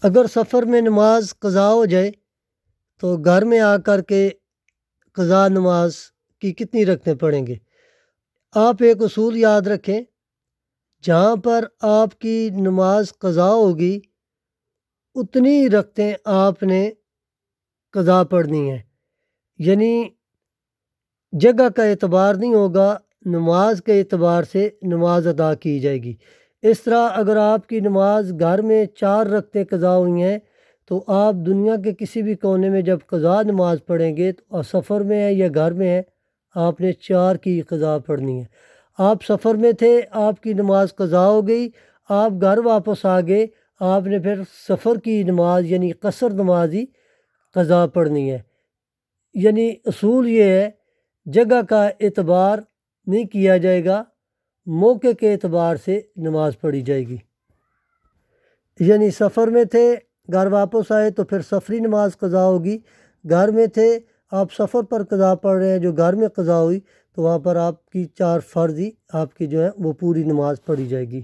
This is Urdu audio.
اگر سفر میں نماز قضا ہو جائے تو گھر میں آ کر کے قضا نماز کی کتنی رکعتیں پڑھیں گے؟ آپ ایک اصول یاد رکھیں، جہاں پر آپ کی نماز قضا ہوگی اتنی رکعتیں آپ نے قضا پڑھنی ہیں، یعنی جگہ کا اعتبار نہیں ہوگا، نماز کے اعتبار سے نماز ادا کی جائے گی۔ اس طرح اگر آپ کی نماز گھر میں 4 رکعتیں قضا ہوئی ہیں تو آپ دنیا کے کسی بھی کونے میں جب قضا نماز پڑھیں گے تو سفر میں ہے یا گھر میں ہے، آپ نے 4 کی قضا پڑھنی ہے۔ آپ سفر میں تھے، آپ کی نماز قضا ہو گئی، آپ گھر واپس آ گئے، آپ نے پھر سفر کی نماز یعنی قصر نماز ہی قضا پڑھنی ہے۔ یعنی اصول یہ ہے، جگہ کا اعتبار نہیں کیا جائے گا، موقع کے اعتبار سے نماز پڑھی جائے گی۔ یعنی سفر میں تھے، گھر واپس آئے تو پھر سفری نماز قضا ہوگی، گھر میں تھے آپ سفر پر قضا پڑھ رہے ہیں جو گھر میں قضا ہوئی تو وہاں پر آپ کی 4 فرض ہی آپ کی جو ہے وہ پوری نماز پڑھی جائے گی۔